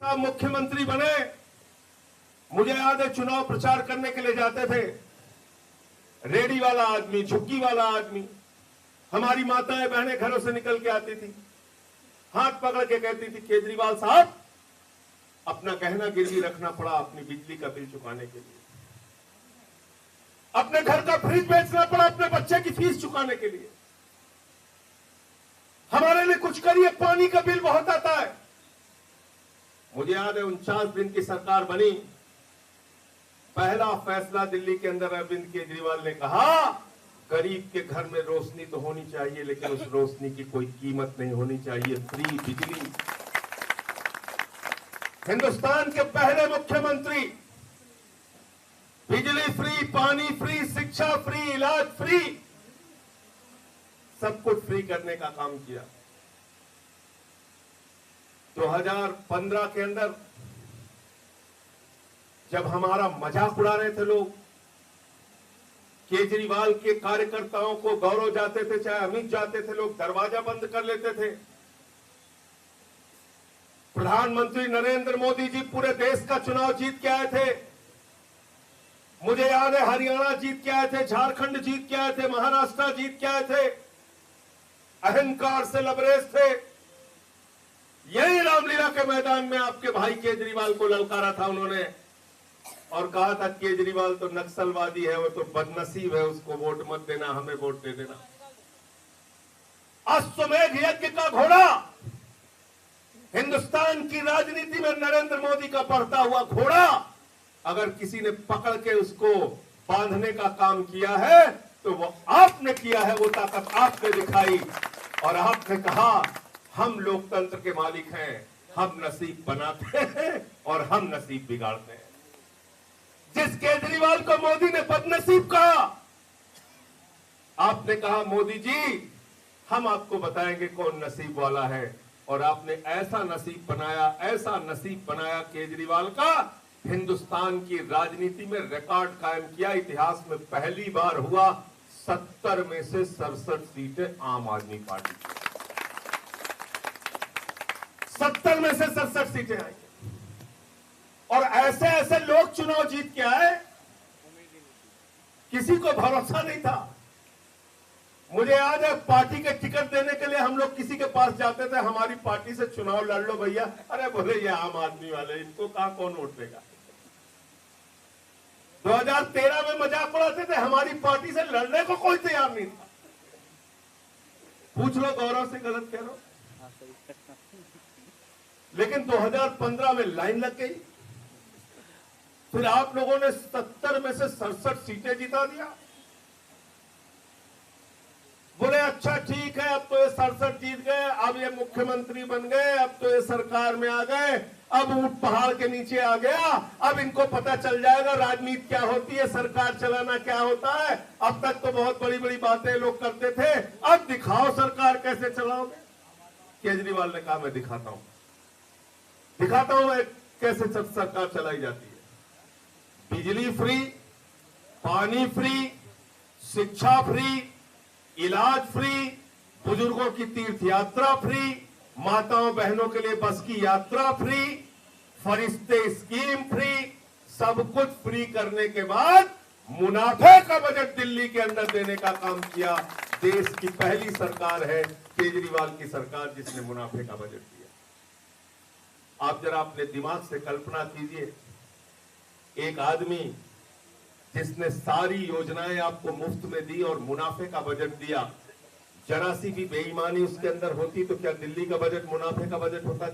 साहब मुख्यमंत्री बने, मुझे याद है चुनाव प्रचार करने के लिए जाते थे। रेडी वाला आदमी, झुग्गी वाला आदमी, हमारी माताएं बहनें घरों से निकल के आती थी, हाथ पकड़ के कहती थी, केजरीवाल साहब अपना गहना गिरवी रखना पड़ा अपनी बिजली का बिल चुकाने के लिए, अपने घर का फ्रिज बेचना पड़ा अपने बच्चे की फीस चुकाने के लिए, हमारे लिए कुछ करिए, पानी का बिल बहुत आता है। मुझे याद है 49 दिन की सरकार बनी, पहला फैसला दिल्ली के अंदर अरविंद केजरीवाल ने कहा, गरीब के घर में रोशनी तो होनी चाहिए लेकिन उस रोशनी की कोई कीमत नहीं होनी चाहिए, फ्री बिजली। हिंदुस्तान के पहले मुख्यमंत्री, बिजली फ्री, पानी फ्री, शिक्षा फ्री, इलाज फ्री, सब कुछ फ्री करने का काम किया। 2015 के अंदर जब हमारा मजाक उड़ा रहे थे लोग, केजरीवाल के कार्यकर्ताओं को गौरव जाते थे, चाहे अमित जाते थे, लोग दरवाजा बंद कर लेते थे। प्रधानमंत्री नरेंद्र मोदी जी पूरे देश का चुनाव जीत के आए थे। मुझे याद है हरियाणा जीत के आए थे, झारखंड जीत के आए थे, महाराष्ट्र जीत के आए थे, अहंकार से लबरेज थे। यही रामलीला के मैदान में आपके भाई केजरीवाल को ललकारा था उन्होंने और कहा था केजरीवाल तो नक्सलवादी है, वो तो बदनसीब है, उसको वोट मत देना, हमें वोट दे देना। अश्वमेध यज्ञ का घोड़ा, हिंदुस्तान की राजनीति में नरेंद्र मोदी का बढ़ता हुआ घोड़ा, अगर किसी ने पकड़ के उसको बांधने का काम किया है तो वो आपने किया है, वो ताकत आपने दिखाई और आपने कहा हम लोकतंत्र के मालिक हैं, हम नसीब बनाते हैं और हम नसीब बिगाड़ते हैं। जिस केजरीवाल को मोदी ने बदनसीब कहा, आपने कहा मोदी जी हम आपको बताएंगे कौन नसीब वाला है, और आपने ऐसा नसीब बनाया, ऐसा नसीब बनाया केजरीवाल का, हिंदुस्तान की राजनीति में रिकॉर्ड कायम किया। इतिहास में पहली बार हुआ 70 में से 67 सीटें आम आदमी पार्टी की, 70 में से 67 सीटें आई और ऐसे ऐसे लोग चुनाव जीत के आए, किसी को भरोसा नहीं था। मुझे याद है पार्टी के टिकट देने के लिए हम लोग किसी के पास जाते थे, हमारी पार्टी से चुनाव लड़ लो भैया, अरे बोले ये आम आदमी वाले, इनको कहां कौन वोट देगा। 2013 में मजाक उड़ाते थे, हमारी पार्टी से लड़ने को कोई तैयार नहीं था। पूछ लो गौरव से, गलत कह लो। लेकिन 2015 में लाइन लग गई, फिर आप लोगों ने 70 में से 67 सीटें जिता दिया। बोले अच्छा ठीक है, अब तो ये 67 जीत गए, अब ये मुख्यमंत्री बन गए, अब तो ये सरकार में आ गए, अब ऊंट पहाड़ के नीचे आ गया, अब इनको पता चल जाएगा राजनीति क्या होती है, सरकार चलाना क्या होता है। अब तक तो बहुत बड़ी बड़ी बातें लोग करते थे, अब दिखाओ सरकार कैसे चलाओगे। केजरीवाल ने कहा मैं दिखाता हूं मैं कैसे सरकार चलाई जाती है। बिजली फ्री, पानी फ्री, शिक्षा फ्री, इलाज फ्री, बुजुर्गों की तीर्थ यात्रा फ्री, माताओं बहनों के लिए बस की यात्रा फ्री, फरिश्ते स्कीम फ्री, सब कुछ फ्री करने के बाद मुनाफे का बजट दिल्ली के अंदर देने का काम किया। देश की पहली सरकार है केजरीवाल की सरकार जिसने मुनाफे का बजट दिया। आप जरा अपने दिमाग से कल्पना कीजिए, एक आदमी जिसने सारी योजनाएं आपको मुफ्त में दी और मुनाफे का बजट दिया, जरा सी भी बेईमानी उसके अंदर होती तो क्या दिल्ली का बजट मुनाफे का बजट होता?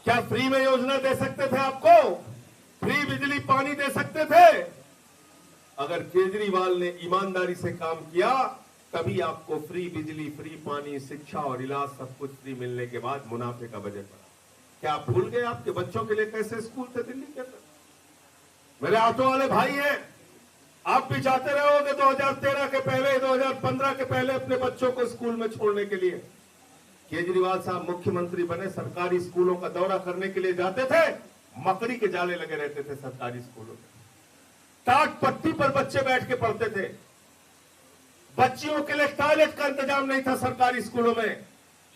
क्या फ्री में योजना दे सकते थे आपको? फ्री बिजली पानी दे सकते थे? अगर केजरीवाल ने ईमानदारी से काम किया तभी आपको फ्री बिजली, फ्री पानी, शिक्षा और इलाज सब कुछ फ्री मिलने के बाद मुनाफे का बजट बना। क्या आप भूल गए आपके बच्चों के लिए कैसे स्कूल थे दिल्ली के अंदर? मेरे ऑटो वाले भाई हैं, आप भी चाहते रहोगे 2013 के पहले, 2015 के पहले अपने बच्चों को स्कूल में छोड़ने के लिए। केजरीवाल साहब मुख्यमंत्री बने, सरकारी स्कूलों का दौरा करने के लिए जाते थे, मकड़ी के जाले लगे रहते थे सरकारी स्कूलों में, टाट पट्टी पर बच्चे बैठ के पढ़ते थे। बच्चियों के लिए टॉयलेट का इंतजाम नहीं था सरकारी स्कूलों में,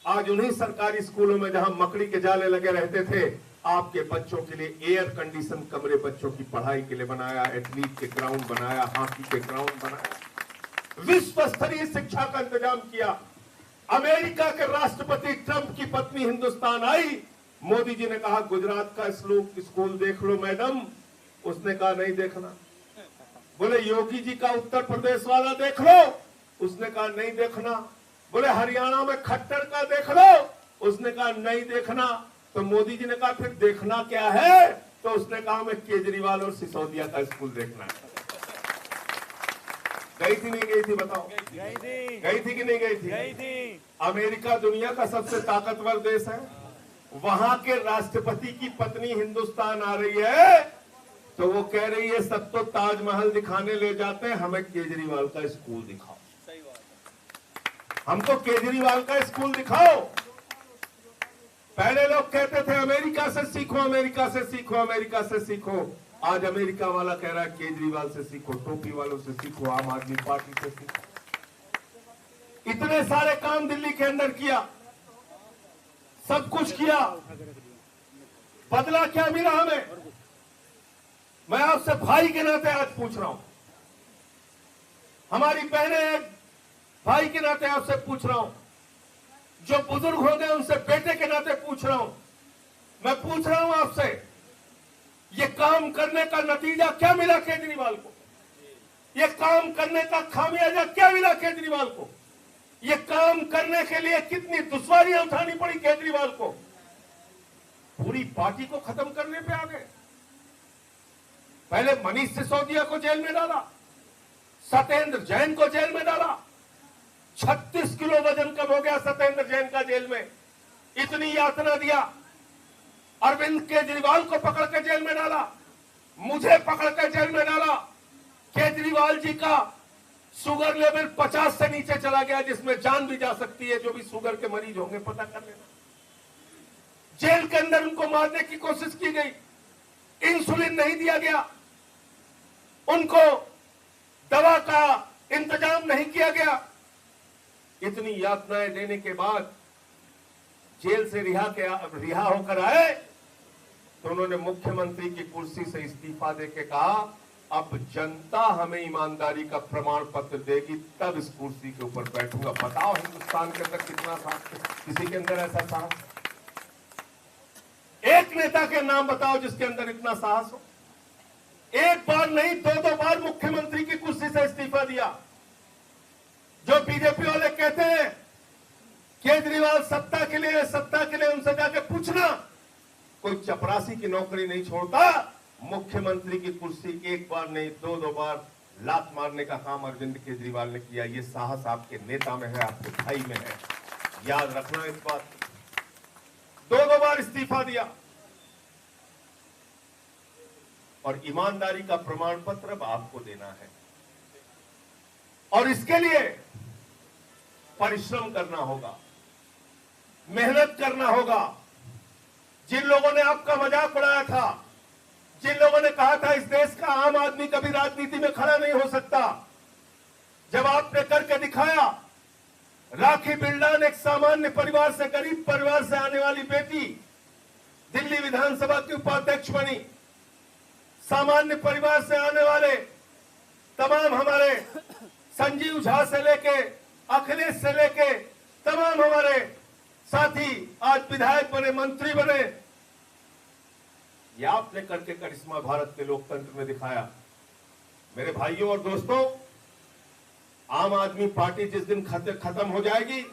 आज उन्हीं सरकारी स्कूलों में जहां मकड़ी के जाले लगे रहते थे, आपके बच्चों के लिए एयर कंडीशन कमरे बच्चों की पढ़ाई के लिए बनाया, एथलीट के ग्राउंड बनाया, हॉकी के ग्राउंड बनाया, विश्व स्तरीय शिक्षा का इंतजाम किया। अमेरिका के राष्ट्रपति ट्रंप की पत्नी हिंदुस्तान आई, मोदी जी ने कहा गुजरात का स्कूल देख लो मैडम, उसने कहा नहीं देखना। बोले योगी जी का उत्तर प्रदेश वाला देख लो, उसने कहा नहीं देखना। बोले हरियाणा में खट्टर का देख लो, उसने कहा नहीं देखना। तो मोदी जी ने कहा फिर देखना क्या है? तो उसने कहा मैं केजरीवाल और सिसोदिया का स्कूल देखना है। गई थी नहीं गई थी बताओ? गई थी कि नहीं गई थी? गई थी। अमेरिका दुनिया का सबसे ताकतवर देश है, वहां के राष्ट्रपति की पत्नी हिंदुस्तान आ रही है तो वो कह रही है सब तो ताजमहल दिखाने ले जाते हैं, हमें केजरीवाल का स्कूल दिखाओ। सही बात है। हमको केजरीवाल का स्कूल दिखाओ। पहले लोग कहते थे अमेरिका से सीखो, अमेरिका से सीखो, अमेरिका से सीखो। आज अमेरिका वाला कह रहा है केजरीवाल से सीखो, टोपी वालों से सीखो, आम आदमी पार्टी से सीखो। इतने सारे काम दिल्ली के अंदर किया, सब कुछ किया, बदला क्या मिला हमें? मैं आपसे भाई के नाते आज पूछ रहा हूं, हमारी बहनें भाई के नाते आपसे पूछ रहा हूं, जो बुजुर्ग हो गए उनसे बेटे के नाते पूछ रहा हूं। मैं पूछ रहा हूं आपसे, ये काम करने का नतीजा क्या मिला केजरीवाल को? ये काम करने का खामियाजा क्या मिला केजरीवाल को? ये काम करने के लिए कितनी दुश्वारियां उठानी पड़ी केजरीवाल को? पूरी पार्टी को खत्म करने पे आ गए। पहले मनीष सिसोदिया को जेल में डाला, सत्येंद्र जैन को जेल में डाला, 36 किलो वजन कम हो गया सत्येंद्र जैन का जेल में, इतनी यातना दिया। अरविंद केजरीवाल को पकड़ के जेल में डाला, मुझे पकड़ के जेल में डाला। केजरीवाल जी का शुगर लेवल 50 से नीचे चला गया, जिसमें जान भी जा सकती है। जो भी शुगर के मरीज होंगे पता कर लेना। जेल के अंदर उनको मारने की कोशिश की गई, इंसुलिन नहीं दिया गया, उनको दवा का इंतजाम नहीं किया गया। इतनी यातनाएं देने के बाद जेल से रिहा होकर आए तो उन्होंने मुख्यमंत्री की कुर्सी से इस्तीफा देके कहा अब जनता हमें ईमानदारी का प्रमाण पत्र देगी तब इस कुर्सी के ऊपर बैठूंगा। बताओ हिंदुस्तान के अंदर कितना साहस, किसी के अंदर ऐसा साहस? एक नेता के नाम बताओ जिसके अंदर इतना साहस हो। एक बार नहीं, दो बार मुख्यमंत्री की कुर्सी से इस्तीफा दिया। जो बीजेपी वाले कहते हैं केजरीवाल सत्ता के लिए उनसे जाके पूछना, कोई चपरासी की नौकरी नहीं छोड़ता। मुख्यमंत्री की कुर्सी एक बार नहीं, दो बार लात मारने का काम अरविंद केजरीवाल ने किया। ये साहस आपके नेता में है, आपके भाई में है, याद रखना इस बात। दो बार इस्तीफा दिया और ईमानदारी का प्रमाण पत्र अब आपको देना है और इसके लिए परिश्रम करना होगा, मेहनत करना होगा। जिन लोगों ने आपका मजाक उड़ाया था, जिन लोगों ने कहा था इस देश का आम आदमी कभी राजनीति में खड़ा नहीं हो सकता, जब आपने करके दिखाया। राखी बिल्डान एक सामान्य परिवार से, गरीब परिवार से आने वाली बेटी, दिल्ली विधानसभा की उपाध्यक्ष बनी। सामान्य परिवार से आने वाले तमाम हमारे संजीव झा से लेके अखिलेश से लेके तमाम हमारे साथी आज विधायक बने, मंत्री बने। यह आपने करके करिश्मा भारत के लोकतंत्र में दिखाया। मेरे भाइयों और दोस्तों, आम आदमी पार्टी जिस दिन खत्म हो जाएगी,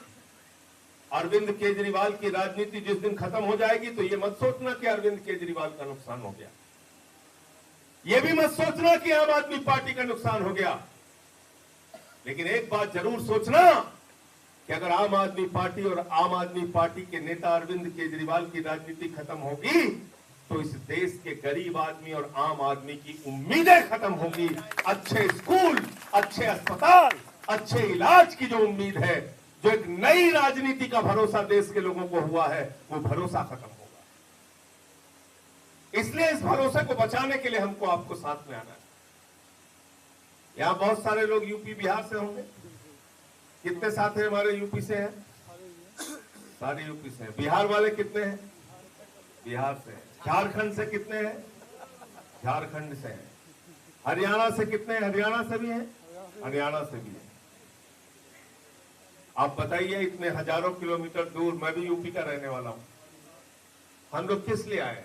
अरविंद केजरीवाल की राजनीति जिस दिन खत्म हो जाएगी, तो ये मत सोचना कि अरविंद केजरीवाल का नुकसान हो गया। ये भी मत सोचना कि आम आदमी पार्टी का नुकसान हो गया। लेकिन एक बात जरूर सोचना कि अगर आम आदमी पार्टी और आम आदमी पार्टी के नेता अरविंद केजरीवाल की राजनीति खत्म होगी तो इस देश के गरीब आदमी और आम आदमी की उम्मीदें खत्म होंगी। अच्छे स्कूल, अच्छे अस्पताल, अच्छे इलाज की जो उम्मीद है, जो एक नई राजनीति का भरोसा देश के लोगों को हुआ है, वो भरोसा खत्म होगा। इसलिए इस भरोसे को बचाने के लिए हमको आपको साथ में आना है। यहां बहुत सारे लोग यूपी बिहार से होंगे। कितने साथी हमारे यूपी से हैं? सारे यूपी से हैं। बिहार वाले कितने हैं? बिहार से हैं। झारखंड से कितने हैं? झारखंड से हैं। हरियाणा से कितने हैं? हरियाणा से भी हैं, हरियाणा से भी हैं। आप बताइए, इतने हजारों किलोमीटर दूर, मैं भी यूपी का रहने वाला हूं, हम लोग किस लिए आए?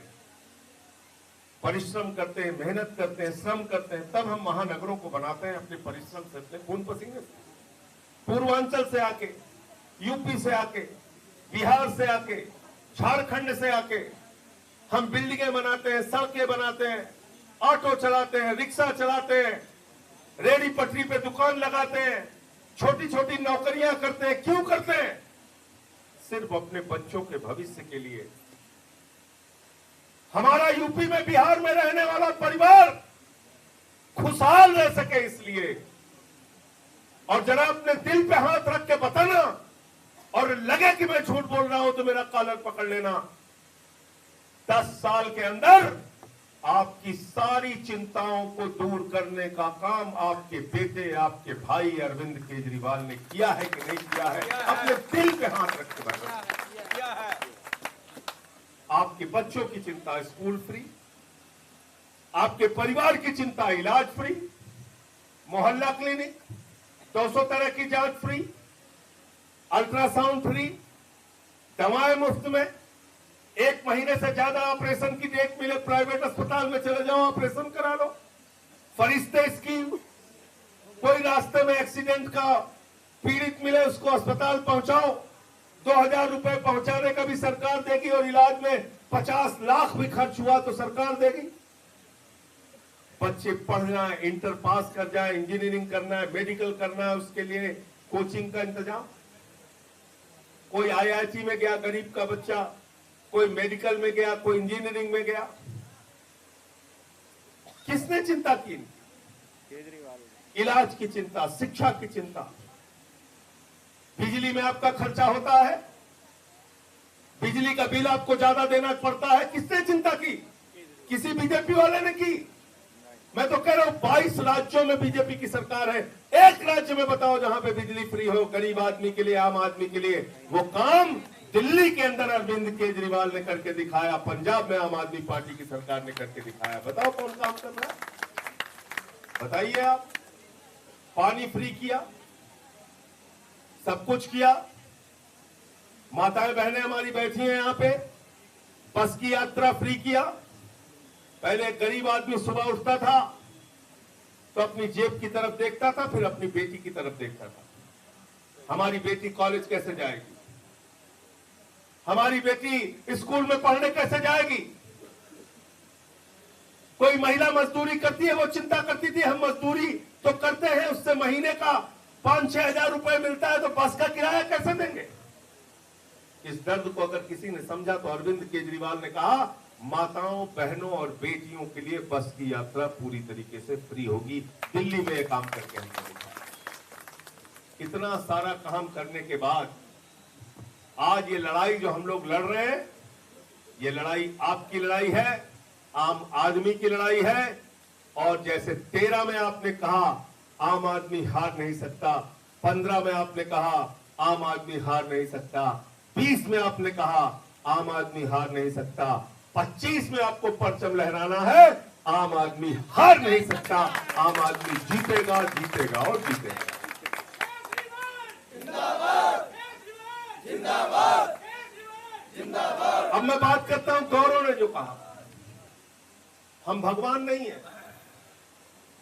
परिश्रम करते हैं, मेहनत करते हैं, श्रम करते हैं, तब हम महानगरों को बनाते हैं अपने परिश्रम से, अपने खून पसीने से। पूर्वांचल से आके, यूपी से आके, बिहार से आके, झारखंड से आके हम बिल्डिंगें बनाते हैं, सड़कें बनाते हैं, ऑटो चलाते हैं, रिक्शा चलाते हैं, रेहड़ी पटरी पे दुकान लगाते हैं, छोटी छोटी नौकरियां करते हैं। क्यों करते हैं? सिर्फ अपने बच्चों के भविष्य के लिए। हमारा यूपी में, बिहार में रहने वाला परिवार खुशहाल रह सके इसलिए। और जरा अपने दिल पे हाथ रख के बताना, और लगे कि मैं झूठ बोल रहा हूं तो मेरा कॉलर पकड़ लेना। 10 साल के अंदर आपकी सारी चिंताओं को दूर करने का काम आपके बेटे, आपके भाई अरविंद केजरीवाल ने किया है कि नहीं किया है? अपने दिल पे हाथ रख के बताना। आपके बच्चों की चिंता स्कूल फ्री, आपके परिवार की चिंता इलाज फ्री, मोहल्ला क्लिनिक, 200 तरह की जांच फ्री, अल्ट्रासाउंड फ्री, दवाएं मुफ्त में, 1 महीने से ज्यादा ऑपरेशन की डेट मिले प्राइवेट अस्पताल में चले जाओ, ऑपरेशन करा लो। फरिश्ते स्कीम, कोई रास्ते में एक्सीडेंट का पीड़ित मिले उसको अस्पताल पहुंचाओ, 2000 रुपए पहुंचाने का भी सरकार देगी, और इलाज में 50 लाख भी खर्च हुआ तो सरकार देगी। बच्चे पढ़ना है, इंटर पास कर जाए, इंजीनियरिंग करना है, मेडिकल करना है, उसके लिए कोचिंग का इंतजाम। कोई IIT में गया गरीब का बच्चा, कोई मेडिकल में गया, कोई इंजीनियरिंग में गया। किसने चिंता की? केजरीवाल। इलाज की चिंता, शिक्षा की चिंता। बिजली में आपका खर्चा होता है, बिजली का बिल आपको ज्यादा देना पड़ता है, किसने चिंता की? किसी बीजेपी वाले ने की? मैं तो कह रहा हूं 22 राज्यों में बीजेपी की सरकार है। एक राज्य में बताओ जहां पे बिजली फ्री हो गरीब आदमी के लिए, आम आदमी के लिए। वो काम दिल्ली के अंदर अरविंद केजरीवाल ने करके दिखाया, पंजाब में आम आदमी पार्टी की सरकार ने करके दिखाया। बताओ कौन काम कर रहा है? बताइए आप। पानी फ्री किया, सब कुछ किया। माताएं बहनें हमारी बैठी हैं यहां पे, बस की यात्रा फ्री किया। पहले गरीब आदमी सुबह उठता था तो अपनी जेब की तरफ देखता था, फिर अपनी बेटी की तरफ देखता था। हमारी बेटी कॉलेज कैसे जाएगी, हमारी बेटी स्कूल में पढ़ने कैसे जाएगी। कोई महिला मजदूरी करती है, वो चिंता करती थी हम मजदूरी तो करते हैं, उससे महीने का 5-6 हजार रुपए मिलता है, तो बस का किराया कैसे देंगे। इस दर्द को अगर किसी ने समझा तो अरविंद केजरीवाल ने कहा माताओं, बहनों और बेटियों के लिए बस की यात्रा पूरी तरीके से फ्री होगी। दिल्ली में यह काम करके हमने देखा। इतना सारा काम करने के बाद आज ये लड़ाई जो हम लोग लड़ रहे हैं, ये लड़ाई आपकी लड़ाई है, आम आदमी की लड़ाई है। और जैसे 13 में आपने कहा आम आदमी हार नहीं सकता, 15 में आपने कहा आम आदमी हार नहीं सकता, 20 में आपने कहा आम आदमी हार नहीं सकता, 25 में आपको परचम लहराना है, आम आदमी हार नहीं सकता, आम आदमी जीतेगा, जीतेगा और जीतेगा। जिंदाबाद, जिंदाबाद। अब मैं बात करता हूं गौरव ने जो कहा, हम भगवान नहीं है,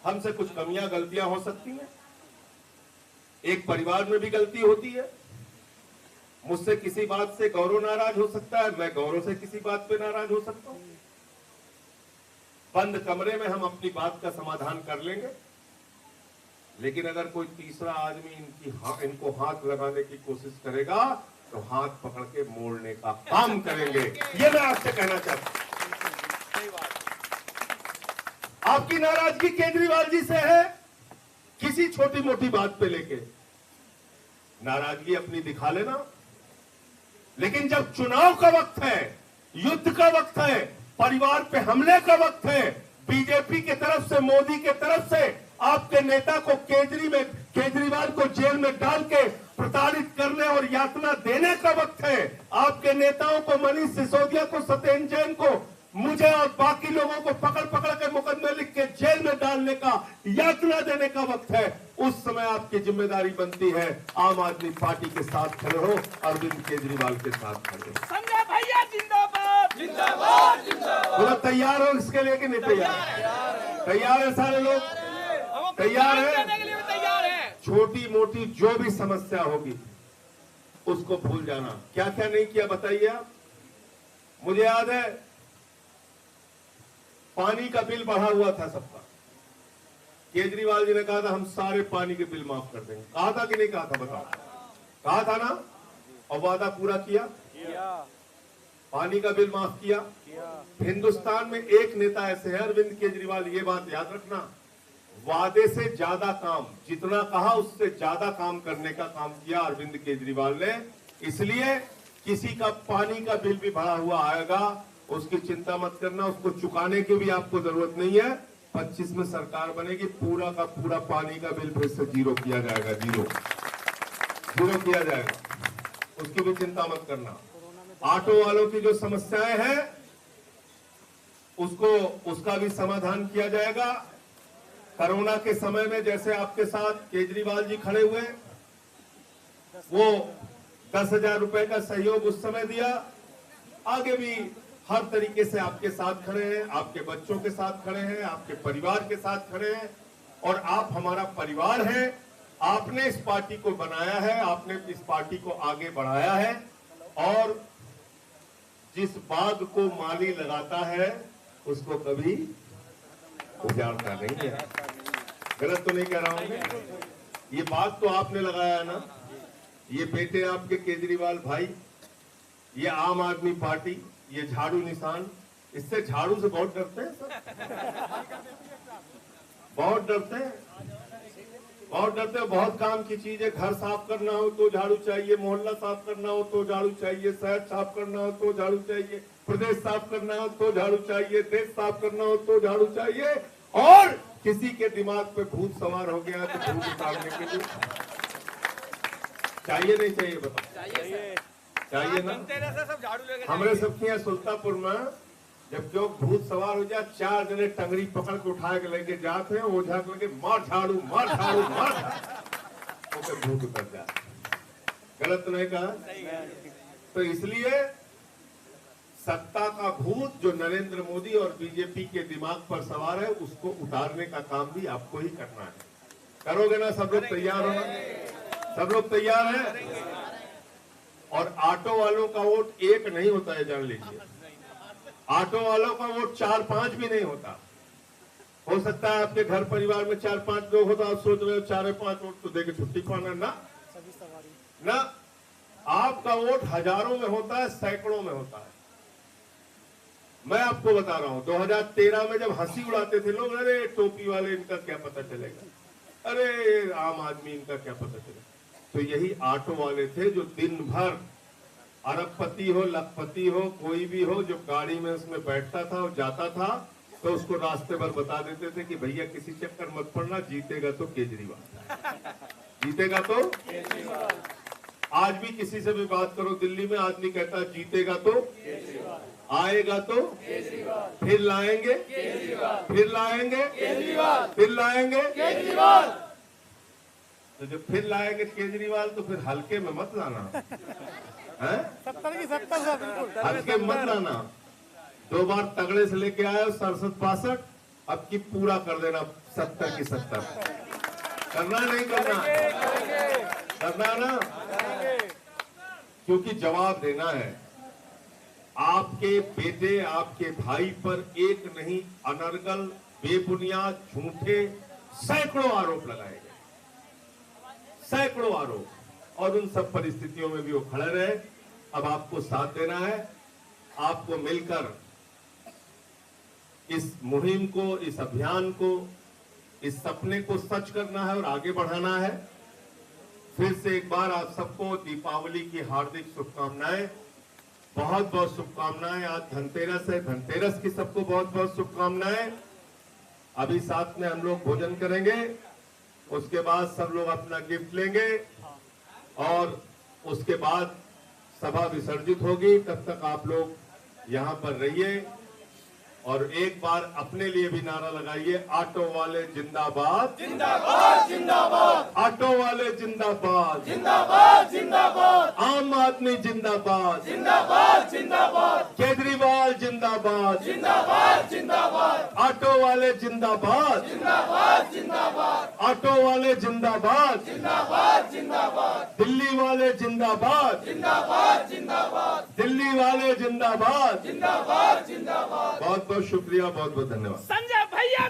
हमसे कुछ कमियां गलतियां हो सकती हैं, एक परिवार में भी गलती होती है। मुझसे किसी बात से गौरव नाराज हो सकता है, मैं गौरव से किसी बात पे नाराज हो सकता हूं। बंद कमरे में हम अपनी बात का समाधान कर लेंगे, लेकिन अगर कोई तीसरा आदमी इनको हाथ लगाने की कोशिश करेगा तो हाथ पकड़ के मोड़ने का काम करेंगे। ये मैं आपसे कहना चाहता हूं। आपकी नाराजगी केजरीवाल जी से है, किसी छोटी मोटी बात पे लेके नाराजगी अपनी दिखा लेना, लेकिन जब चुनाव का वक्त है, युद्ध का वक्त है, परिवार पे हमले का वक्त है, बीजेपी की तरफ से, मोदी की तरफ से आपके नेता को केजरीवाल को जेल में डाल के प्रताड़ित करने और यातना देने का वक्त है। आपके नेताओं को, मनीष सिसोदिया को, सत्येंद्र जैन को, मुझे और बाकी लोगों को पकड़ पकड़ के मुकदमे लिख के जेल में डालने का, यातना देने का वक्त है। उस समय आपकी जिम्मेदारी बनती है आम आदमी पार्टी के साथ खड़े हो, अरविंद केजरीवाल के साथ खड़े हो। संजय भैया जिंदाबाद जिंदाबाद जिंदाबाद। बोला तैयार हो इसके लिए कि नहीं तैयार? तैयार है सारे लोग? तैयार है? तैयार है। छोटी मोटी जो भी समस्या होगी उसको भूल जाना। क्या क्या नहीं किया बताइए आप। मुझे याद है पानी का बिल बढ़ा हुआ था सबका। केजरीवाल जी ने कहा था हम सारे पानी के बिल माफ कर देंगे। कहा था कि नहीं कहा था बताओ? कहा था ना? और वादा पूरा किया? पानी का बिल माफ किया। हिंदुस्तान में एक नेता ऐसे है अरविंद केजरीवाल, ये बात याद रखना, वादे से ज्यादा काम, जितना कहा उससे ज्यादा काम करने का काम किया अरविंद केजरीवाल ने। इसलिए किसी का पानी का बिल भी बढ़ा हुआ आएगा, उसकी चिंता मत करना, उसको चुकाने की भी आपको जरूरत नहीं है। 25 में सरकार बनेगी, पूरा का पूरा पानी का बिल फिर से जीरो किया जाएगा, जीरो किया जाएगा, उसकी भी चिंता मत करना। ऑटो वालों की जो समस्याएं हैं उसका भी समाधान किया जाएगा। कोरोना के समय में जैसे आपके साथ केजरीवाल जी खड़े हुए, वो 10,000 रुपए का सहयोग उस समय दिया, आगे भी हर तरीके से आपके साथ खड़े हैं, आपके बच्चों के साथ खड़े हैं, आपके परिवार के साथ खड़े हैं। और आप हमारा परिवार हैं, आपने इस पार्टी को बनाया है, आपने इस पार्टी को आगे बढ़ाया है। और जिस बाग को माली लगाता है उसको कभी उजाड़ता नहीं है। गलत तो नहीं कह रहा हूं? ये बाग तो आपने लगाया है ना, ये बेटे आपके केजरीवाल भाई, ये आम आदमी पार्टी, ये झाड़ू निशान, इससे झाड़ू से बहुत डरते हैं सर, बहुत डरते हैं, बहुत डरते हैं। बहुत काम की चीज है, घर साफ करना हो तो झाड़ू चाहिए, मोहल्ला साफ करना हो तो झाड़ू चाहिए, शहर साफ करना हो तो झाड़ू चाहिए, प्रदेश साफ करना हो तो झाड़ू चाहिए, देश साफ करना हो तो झाड़ू चाहिए। और किसी के दिमाग पे भूत सवार हो गया तो भूत उतारने के लिए चाहिए नहीं चाहिए? बताओ, चाहिए ना? सब झाड़ू लेके हमारे सबके यहाँ सुल्तानपुर में जब जो भूत सवार हो जाए, 4 जने टंगड़ी पकड़ के उठा के लेके जाते हैं, ओझा के लेके मार झाड़ू मार झाड़ू मार, तो भूत उतर जाए। गलत तो नहीं कहा? तो इसलिए सत्ता का भूत जो नरेंद्र मोदी और बीजेपी के दिमाग पर सवार है, उसको उतारने का काम भी आपको ही करना है। करोगे ना? सब लोग तैयार हो ना? सब लोग तैयार हैं? और ऑटो वालों का वोट एक नहीं होता है, जान लीजिए। ऑटो वालों का वोट 4-5 भी नहीं होता। हो सकता है आपके घर परिवार में 4-5 लोग होता, आप सोच रहे हो 4-5 वोट तो देके छुट्टी पाना ना। आपका वोट हजारों में होता है, सैकड़ों में होता है। मैं आपको बता रहा हूं, 2013 में जब हंसी उड़ाते थे लोग, अरे टोपी वाले इनका क्या पता चलेगा, अरे आम आदमी इनका क्या पता चलेगा, तो यही ऑटो वाले थे जो दिन भर अरबपति हो, लखपति हो, कोई भी हो, जो गाड़ी में उसमें बैठता था और जाता था, तो उसको रास्ते भर बता देते थे कि भैया किसी चक्कर मत पड़ना, जीतेगा तो केजरीवाल, जीतेगा तो केजरीवाल। आज भी किसी से भी बात करो दिल्ली में, आदमी कहता है जीतेगा तो केजरीवाल, आएगा तो केजरीवाल, फिर लाएंगे केजरीवाल, फिर लाएंगे केजरीवाल, फिर लाएंगे केजरीवाल। तो जब फिर लाएंगे केजरीवाल तो फिर हल्के में मत लाना, 70 की 70 बिल्कुल हल्के में मत लाना। 2 बार तगड़े से लेके आए 67-62, अब की पूरा कर देना 70 की 70। करना नहीं करना? करना ना, क्योंकि जवाब देना है। आपके बेटे, आपके भाई पर एक नहीं, अनर्गल, बेबुनियाद, झूठे सैकड़ों आरोप लगाए गए, सैकड़ों आरोप, और उन सब परिस्थितियों में भी वो खड़े रहे। अब आपको साथ देना है, आपको मिलकर इस मुहिम को, इस अभियान को, इस सपने को सच करना है और आगे बढ़ाना है। फिर से एक बार आप सबको दीपावली की हार्दिक शुभकामनाएं, बहुत बहुत शुभकामनाएं। आज धनतेरस है, धनतेरस की सबको बहुत बहुत शुभकामनाएं। अभी साथ में हम लोग भोजन करेंगे, उसके बाद सब लोग अपना गिफ्ट लेंगे, और उसके बाद सभा विसर्जित होगी। तब तक आप लोग यहाँ पर रहिए और एक बार अपने लिए भी नारा लगाइए, ऑटो वाले जिंदाबाद, जिंदाबाद जिंदाबाद ऑटो वाले जिंदाबाद, जिंदाबाद जिंदाबाद आम आदमी जिंदाबाद, जिंदाबाद जिंदाबाद केजरीवाल जिंदाबाद, जिंदाबाद जिंदाबाद ऑटो वाले जिंदाबाद, जिंदाबाद जिंदाबाद ऑटो वाले जिंदाबाद, जिंदाबाद जिंदाबाद दिल्ली वाले जिंदाबाद, जिंदाबाद जिंदाबाद दिल्ली वाले जिंदाबाद। जिंदाबाद जिंदाबाद बहुत बहुत शुक्रिया, बहुत बहुत धन्यवाद। संजय भैया